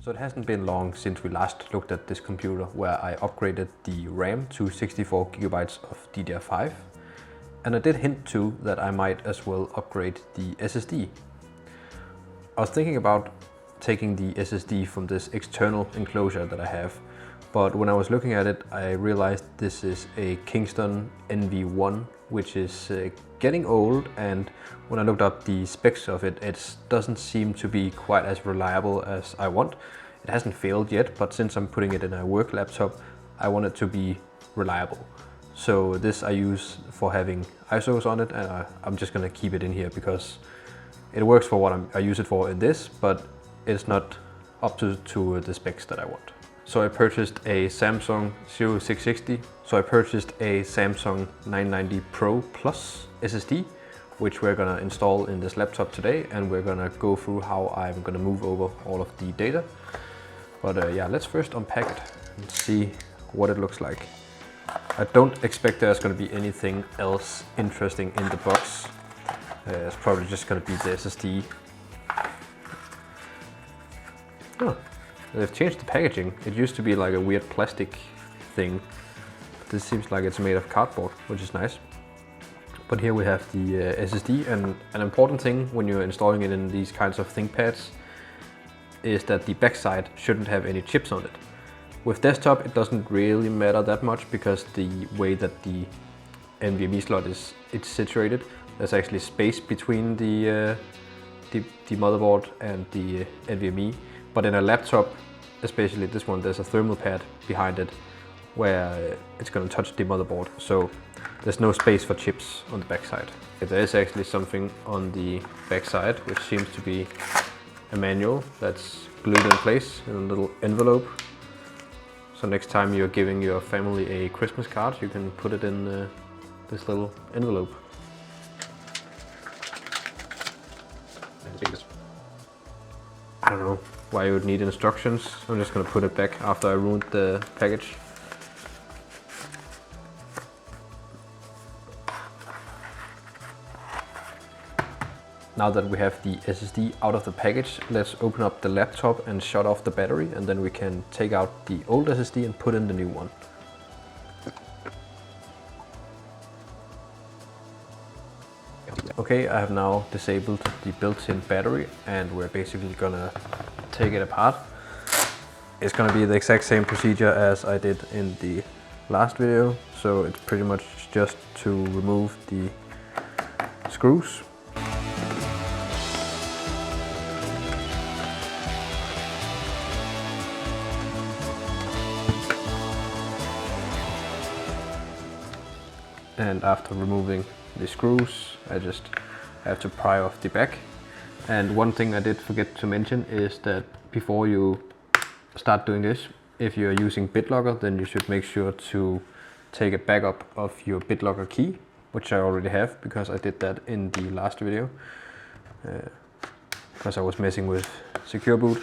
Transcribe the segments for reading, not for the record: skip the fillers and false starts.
So it hasn't been long since we last looked at this computer where I upgraded the RAM to 64 gigabytes of DDR5, and I did hint too that I might as well upgrade the SSD. I was thinking about taking the SSD from this external enclosure that I have, but when I was looking at it I realized this is a Kingston NV1, which is getting old, and when I looked up the specs of it, it doesn't seem to be quite as reliable as I want. It hasn't failed yet, but since I'm putting it in a work laptop, I want it to be reliable. So this I use for having ISOs on it, and I'm just gonna keep it in here because it works for what I use it for in this, but it's not up to the specs that I want. So I purchased a Samsung 0660. So I purchased a Samsung 990 Pro Plus SSD, which we're gonna install in this laptop today, and we're gonna go through how I'm gonna move over all of the data. But yeah, let's first unpack it and see what it looks like. I don't expect there's gonna be anything else interesting in the box. It's probably just gonna be the SSD. Oh, they've changed the packaging. It used to be like a weird plastic thing. This seems like it's made of cardboard, which is nice. But here we have the SSD, and an important thing when you're installing it in these kinds of ThinkPads is that the backside shouldn't have any chips on it. With desktop it doesn't really matter that much because the way that the NVMe slot is situated, there's actually space between the motherboard and the NVMe. But in a laptop, especially this one, there's a thermal pad behind it where it's going to touch the motherboard, so there's no space for chips on the backside. There is actually something on the backside which seems to be a manual that's glued in place in a little envelope. So next time you're giving your family a Christmas card, you can put it in this little envelope. I don't know why you would need instructions. I'm just going to put it back after I ruined the package. Now that we have the SSD out of the package, let's open up the laptop and shut off the battery, and then we can take out the old SSD and put in the new one. Okay, I have now disabled the built-in battery, and we're basically gonna take it apart. It's gonna be the exact same procedure as I did in the last video, so it's pretty much just to remove the screws. And after removing the screws, I just have to pry off the back. And one thing I did forget to mention is that before you start doing this, if you're using BitLocker, then you should make sure to take a backup of your BitLocker key, which I already have because I did that in the last video, because I was messing with Secure Boot.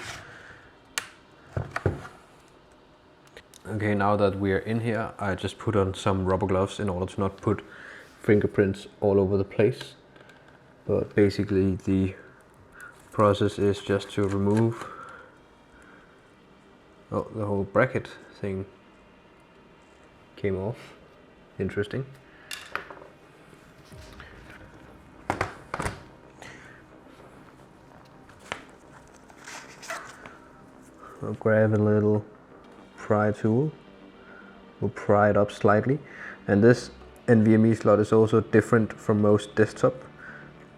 Okay, now that we are in here, I just put on some rubber gloves in order to not put fingerprints all over the place. But basically the process is just to remove the whole bracket thing came off. Interesting. I'll grab a little pry tool, we'll pry it up slightly, and this NVMe slot is also different from most desktop,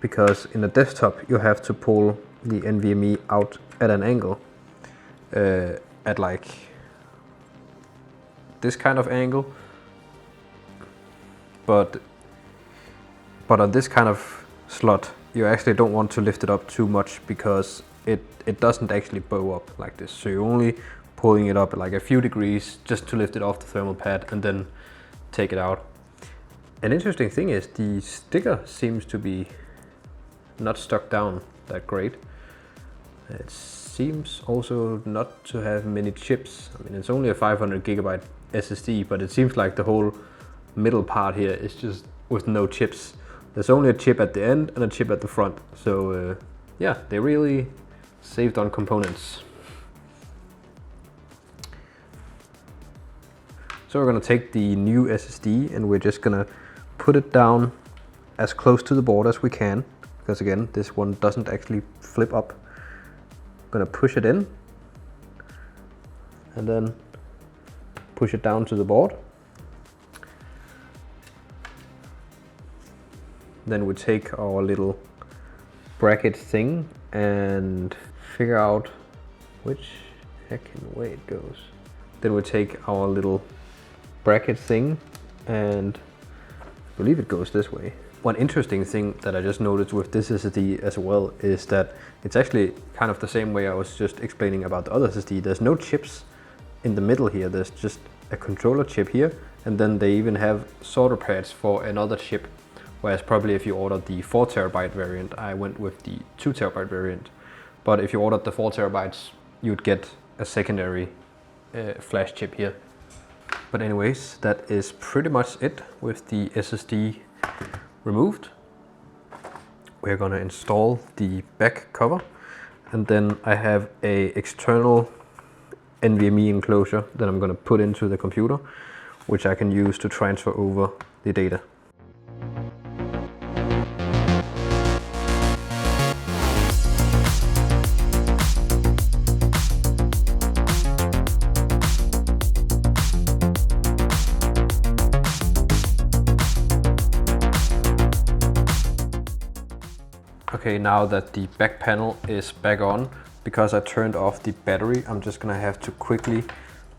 because in a desktop you have to pull the NVMe out at an angle, at like this kind of angle, but on this kind of slot you actually don't want to lift it up too much because it doesn't actually bow up like this, so you're only pulling it up like a few degrees just to lift it off the thermal pad and then take it out. An interesting thing is the sticker seems to be not stuck down that great. It seems also not to have many chips. I mean, it's only a 500 gigabyte SSD, but it seems like the whole middle part here is just with no chips. There's only a chip at the end and a chip at the front. So yeah, they really saved on components. So we're gonna take the new SSD and we're just gonna put it down as close to the board as we can, because again, this one doesn't actually flip up. I'm gonna push it in and then push it down to the board. Then we take our little bracket thing and figure out which heckin' way it goes. Then we take our little bracket thing and I believe it goes this way. One interesting thing that I just noticed with this SSD as well is that it's actually kind of the same way I was just explaining about the other SSD. There's no chips in the middle here, there's just a controller chip here, and then they even have solder pads for another chip. Whereas probably if you ordered the 4 terabyte variant, I went with the 2 terabyte variant. But if you ordered the 4 terabytes, you'd get a secondary flash chip here. But anyways, that is pretty much it with the SSD removed. We're gonna install the back cover, and then I have a external NVMe enclosure that I'm gonna put into the computer, which I can use to transfer over the data. Okay, now that the back panel is back on, because I turned off the battery, I'm just gonna have to quickly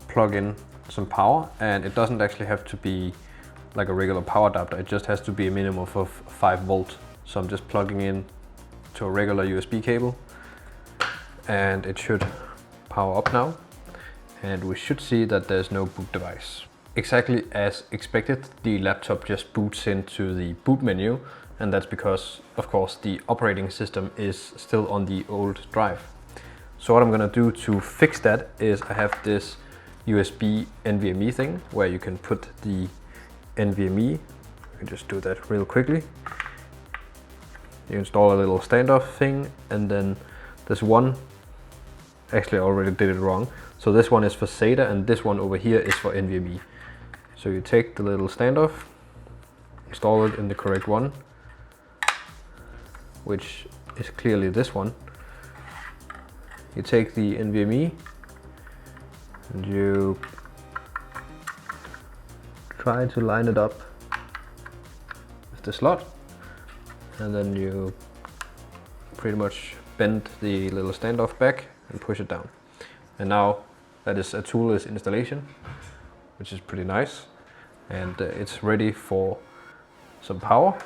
plug in some power, and it doesn't actually have to be like a regular power adapter, it just has to be a minimum of 5 volts. So I'm just plugging in to a regular USB cable and it should power up now, and we should see that there's no boot device. Exactly as expected, the laptop just boots into the boot menu, and that's because, of course, the operating system is still on the old drive. So what I'm gonna do to fix that is I have this USB NVMe thing where you can put the NVMe. I can just do that real quickly. You install a little standoff thing, and then there's one, actually I already did it wrong. So this one is for SATA and this one over here is for NVMe. So you take the little standoff, install it in the correct one, which is clearly this one. You take the NVMe and you try to line it up with the slot, and then you pretty much bend the little standoff back and push it down. And now that is a toolless installation, which is pretty nice, and it's ready for some power,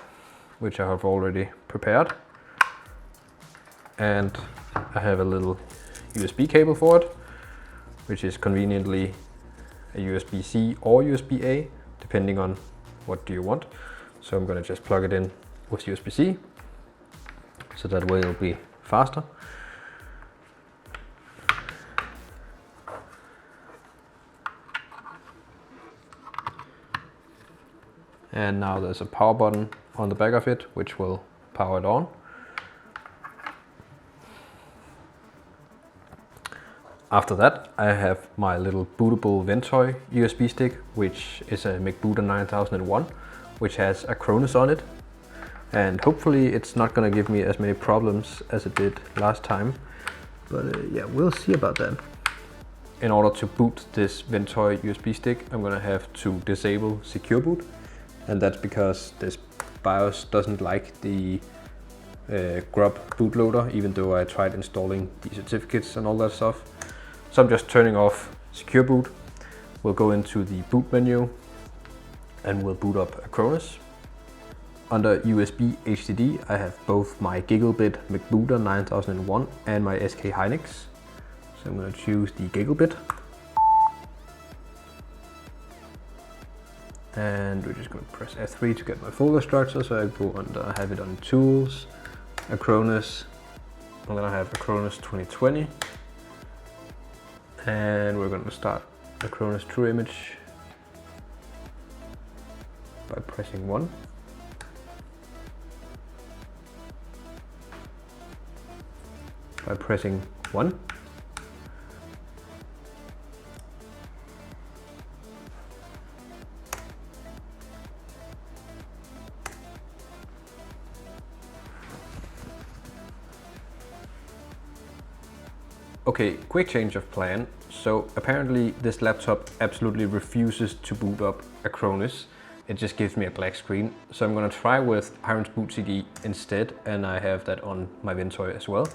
which I have already prepared. And I have a little USB cable for it, which is conveniently a USB-C or USB-A, depending on what do you want. So I'm gonna just plug it in with USB-C, so that way it'll be faster. And now there's a power button on the back of it, which will power it on. After that, I have my little bootable Ventoy USB stick, which is a MacBooter 9001, which has Acronis on it. And hopefully it's not gonna give me as many problems as it did last time. But yeah, we'll see about that. In order to boot this Ventoy USB stick, I'm gonna have to disable Secure Boot. And that's because this BIOS doesn't like the grub bootloader, even though I tried installing the certificates and all that stuff. So I'm just turning off Secure Boot. We'll go into the boot menu and we'll boot up Acronis. Under USB HDD, I have both my Gigabit MacBooter 9001 and my SK Hynix. So I'm going to choose the Gigabit. And we're just going to press F3 to get my folder structure. So I go under, I have it on Tools, Acronis. I'm going to have Acronis 2020. And we're going to start Acronis True Image by pressing 1. By pressing 1. Okay, quick change of plan. So apparently this laptop absolutely refuses to boot up Acronis. It just gives me a black screen. So I'm gonna try with Hiren's boot CD instead, and I have that on my Ventoy as well.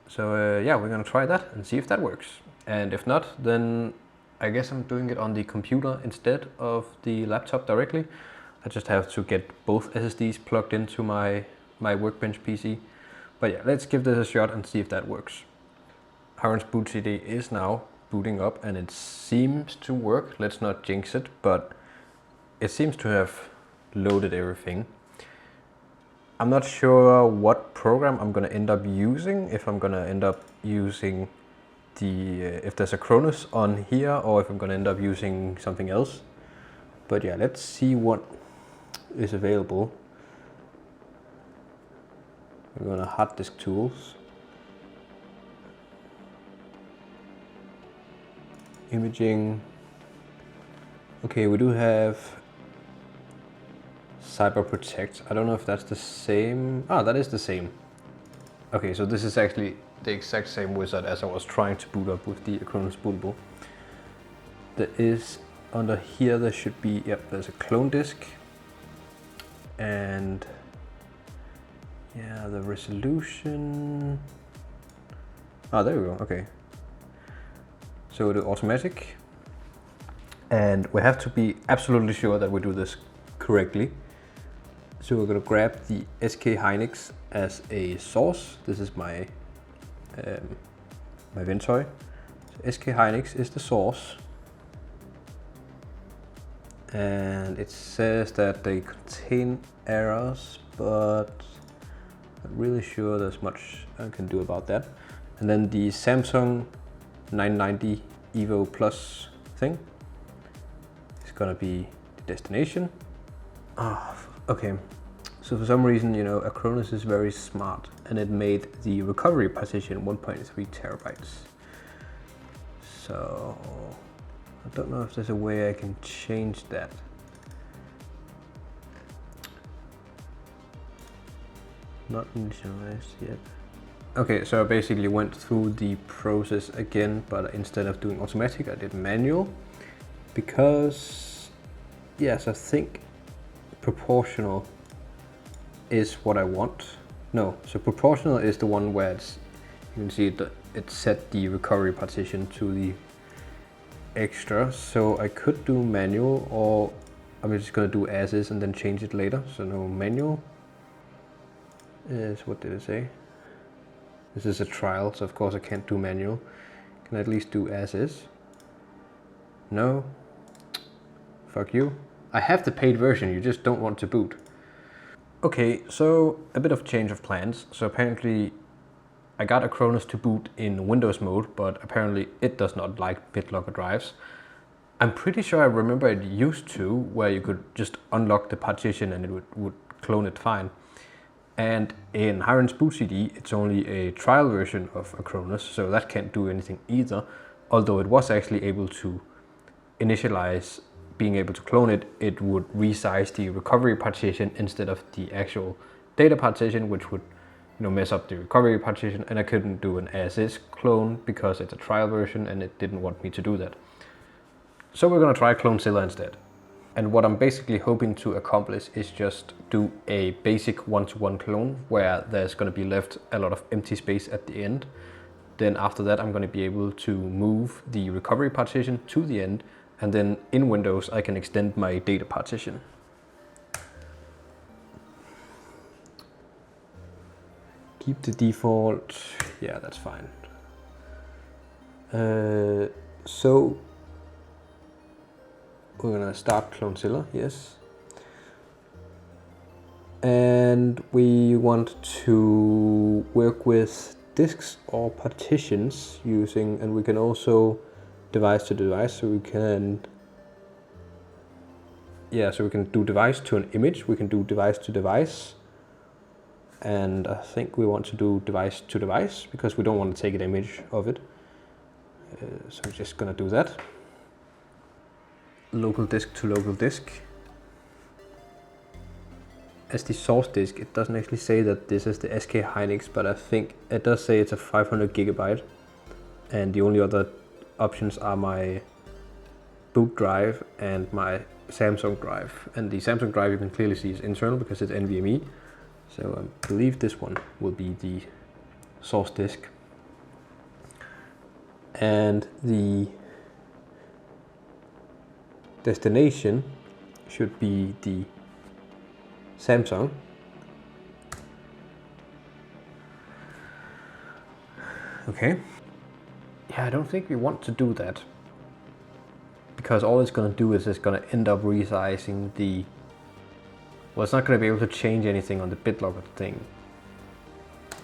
So yeah, we're gonna try that and see if that works. And if not, then I guess I'm doing it on the computer instead of the laptop directly. I just have to get both SSDs plugged into my Workbench PC. But yeah, let's give this a shot and see if that works. Hiren's boot CD is now booting up and it seems to work. Let's not jinx it, but it seems to have loaded everything. I'm not sure what program I'm gonna end up using, if I'm gonna end up using if there's Acronis on here or if I'm gonna end up using something else. But yeah, let's see what is available. We're gonna hard disk tools. Imaging. Okay, we do have Cyber Protect. I don't know if that's the same. Ah, that is the same. Okay, so this is actually the exact same wizard as I was trying to boot up with the Acronis bootable. There is under here, there should be, yep, there's a clone disk. And yeah, the resolution. Ah, there we go, okay. So the automatic. And we have to be absolutely sure that we do this correctly. So we're gonna grab the SK Hynix as a source. This is my my Ventoy. So SK Hynix is the source. And it says that they contain errors, but I'm not really sure there's much I can do about that. And then the Samsung 990 EVO Plus thing is gonna be the destination. Okay. So for some reason, you know, Acronis is very smart and it made the recovery partition 1.3 terabytes. So I don't know if there's a way I can change that. Not initialized yet. Okay, so I basically went through the process again, but instead of doing automatic, I did manual. Because, yes, I think proportional is what I want. No, so proportional is the one where it's, you can see it set the recovery partition to the extra. So I could do manual, or I'm just gonna do as is and then change it later. So no, manual is, what did it say? This is a trial, so of course I can't do manual. Can I at least do as is? No. Fuck you. I have the paid version, you just don't want to boot. Okay, so a bit of change of plans. So apparently I got Acronis to boot in Windows mode, but apparently it does not like BitLocker drives. I'm pretty sure I remember it used to, where you could just unlock the partition and it would clone it fine. And in Hiren's boot CD, it's only a trial version of Acronis, so that can't do anything either. Although it was actually able to initialize being able to clone it, it would resize the recovery partition instead of the actual data partition, which would, you know, mess up the recovery partition. And I couldn't do an as-is clone because it's a trial version and it didn't want me to do that. So we're gonna try Clonezilla instead. And what I'm basically hoping to accomplish is just do a basic one-to-one clone where there's gonna be left a lot of empty space at the end. Then after that, I'm gonna be able to move the recovery partition to the end, and then in Windows, I can extend my data partition. Keep the default, yeah, that's fine. So we're gonna start Clonezilla, yes. And we want to work with disks or partitions using, and we can also device to device, so we can, yeah, so we can do device to an image, we can do device to device, and I think we want to do device to device because we don't want to take an image of it. So we're just gonna do that. Local disk to local disk. as the source disk, it doesn't actually say that this is the SK Hynix, but I think it does say it's a 500 gigabyte. And the only other options are my boot drive and my Samsung drive. And the Samsung drive you can clearly see is internal because it's NVMe. So I believe this one will be the source disk. And the destination should be the Samsung. Okay. Yeah, I don't think we want to do that, because all it's going to do is it's going to end up resizing the, well, it's not going to be able to change anything on the BitLocker thing.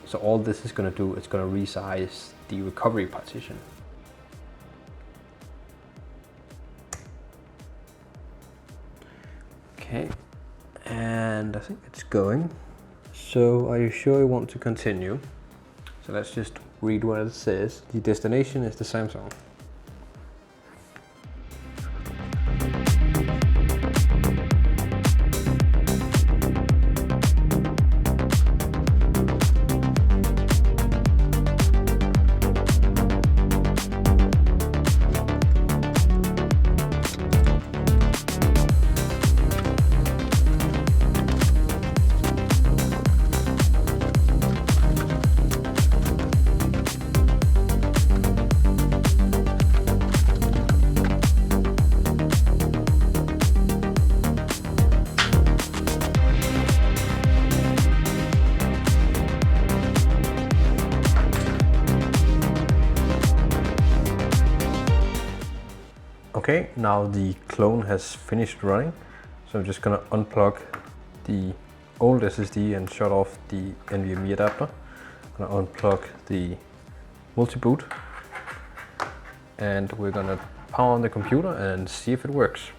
So all this is going to do is going to resize the recovery partition. Okay, and I think it's going. So are you sure you want to continue? So let's just read what it says. The destination is the Samsung. Okay, now the clone has finished running, so I'm just gonna unplug the old SSD and shut off the NVMe adapter. I'm gonna unplug the multi-boot, and we're gonna power on the computer and see if it works.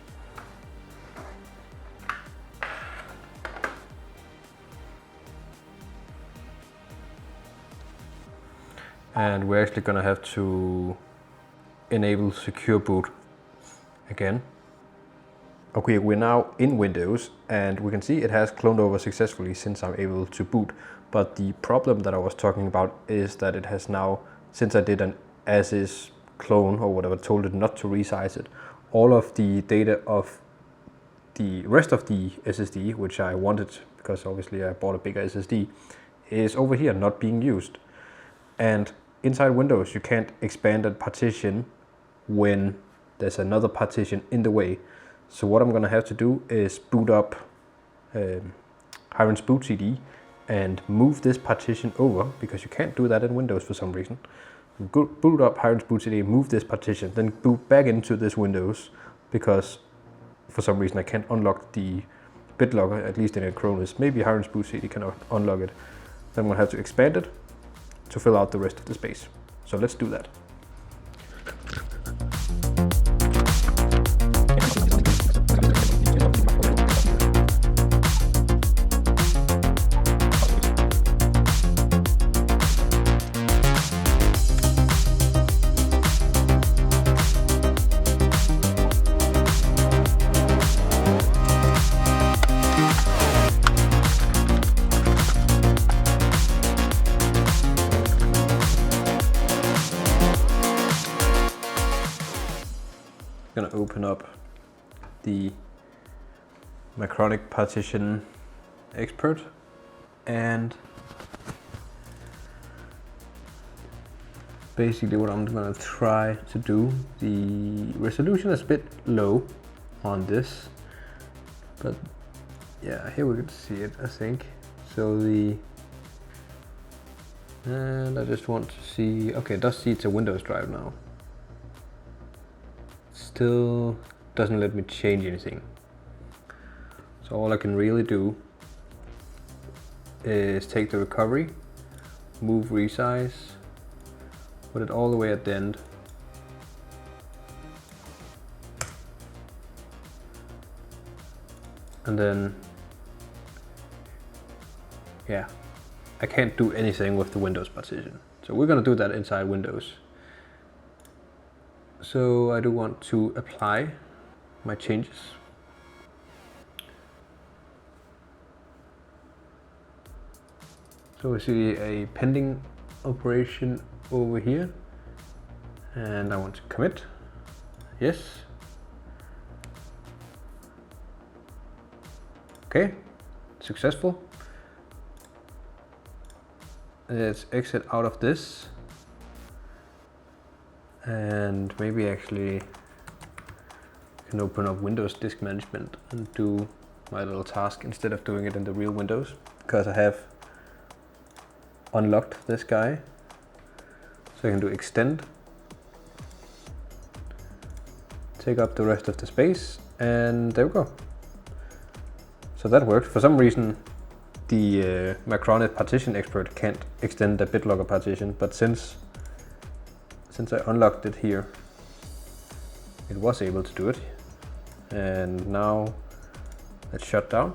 And we're actually gonna have to enable secure boot again. Okay, we're now in Windows and we can see it has cloned over successfully since I'm able to boot. But the problem that I was talking about is that it has now, since I did an as-is clone or whatever, told it not to resize it, all of the data of the rest of the SSD, which I wanted because obviously I bought a bigger SSD, is over here not being used. And inside Windows you can't expand a partition when there's another partition in the way. So what I'm going to have to do is boot up Hiren's boot CD and move this partition over, because you can't do that in Windows for some reason. Boot up Hiren's boot CD, move this partition, then boot back into this Windows, because for some reason I can't unlock the BitLocker, at least in Acronis. Maybe Hiren's boot CD cannot unlock it. Then I'm going to have to expand it to fill out the rest of the space. So let's do that. I'm gonna open up the Micronic Partition Expert, and basically what I'm gonna try to do, the resolution is a bit low on this, but yeah, here we can see it, I think. So and I just want to see, okay, it does see it's a Windows drive now. Still doesn't let me change anything. So all I can really do is take the recovery, move resize, put it all the way at the end, and then yeah, I can't do anything with the Windows partition. So we're gonna do that inside Windows. So I do want to apply my changes. So we see a pending operation over here, and I want to commit. Yes. Okay, successful. Let's exit out of this, and maybe actually can open up Windows Disk Management and do my little task instead of doing it in the real Windows, because I have unlocked this guy. So I can do extend, take up the rest of the space, and there we go. So that worked. For some reason the migrate partition expert can't extend the BitLocker partition, but since I unlocked it here, it was able to do it. And now let's shut down.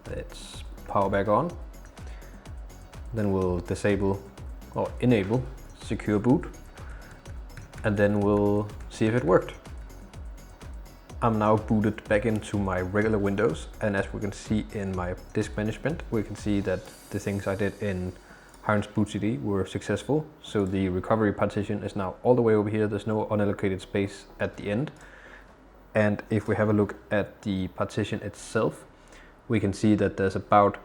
Let's power back on. Then we'll disable or enable secure boot, and then we'll see if it worked. I'm now booted back into my regular Windows, and as we can see in my disk management, we can see that the things I did in Hiren's boot CD were successful. So the recovery partition is now all the way over here. There's no unallocated space at the end. And if we have a look at the partition itself, we can see that there's about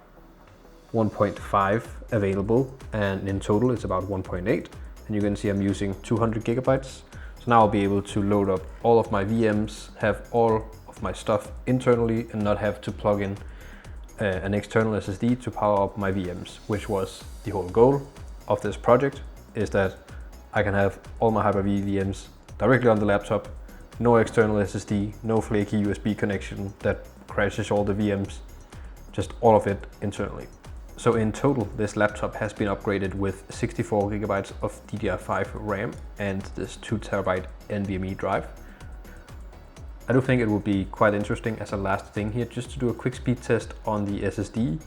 1.5 available, and in total it's about 1.8. And you can see I'm using 200 gigabytes. So now I'll be able to load up all of my VMs, have all of my stuff internally, and not have to plug in an external SSD to power up my VMs, which was the whole goal of this project, is that I can have all my Hyper-V VMs directly on the laptop, no external SSD, no flaky USB connection that crashes all the VMs, just all of it internally. So in total, this laptop has been upgraded with 64 gigabytes of DDR5 RAM and this 2 terabyte NVMe drive. I do think it would be quite interesting as a last thing here just to do a quick speed test on the SSD,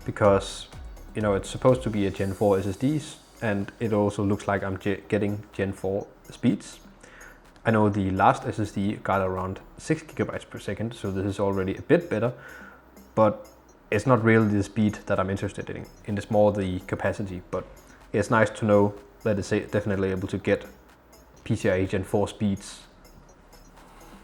because you know it's supposed to be a Gen 4 SSDs, and it also looks like I'm getting Gen 4 speeds. I know the last SSD got around 6 gigabytes per second, so this is already a bit better, but it's not really the speed that I'm interested in. It's more the capacity, but it's nice to know that it's definitely able to get PCIe Gen 4 speeds.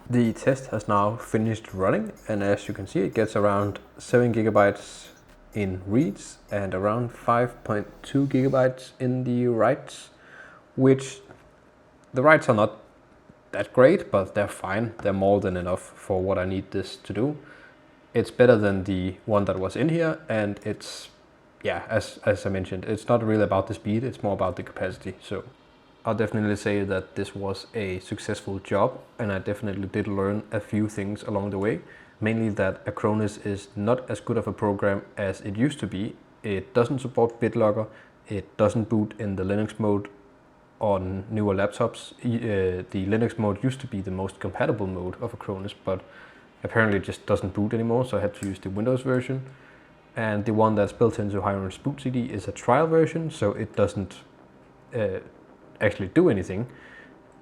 The test has now finished running, and as you can see, it gets around 7 gigabytes in reads and around 5.2 gigabytes in the writes, which the writes are not that great, but they're fine. They're more than enough for what I need this to do. It's better than the one that was in here, and it's, yeah, as I mentioned, it's not really about the speed, it's more about the capacity. So I'll definitely say that this was a successful job, and I definitely did learn a few things along the way. Mainly that Acronis is not as good of a program as it used to be. It doesn't support BitLocker, it doesn't boot in the Linux mode on newer laptops. The Linux mode used to be the most compatible mode of Acronis, but apparently it just doesn't boot anymore, so I had to use the Windows version. And the one that's built into Hiren's boot CD is a trial version, so it doesn't actually do anything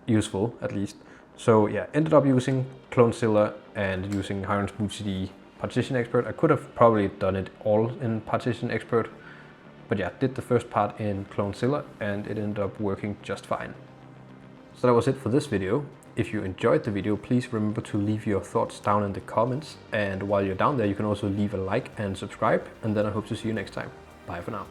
useful, at least. So yeah, ended up using Clonezilla and using Hiren's boot CD Partition Expert. I could have probably done it all in Partition Expert, but yeah, did the first part in Clonezilla and it ended up working just fine. So that was it for this video. If you enjoyed the video, please remember to leave your thoughts down in the comments, and while you're down there you can also leave a like and subscribe, and then I hope to see you next time. Bye for now.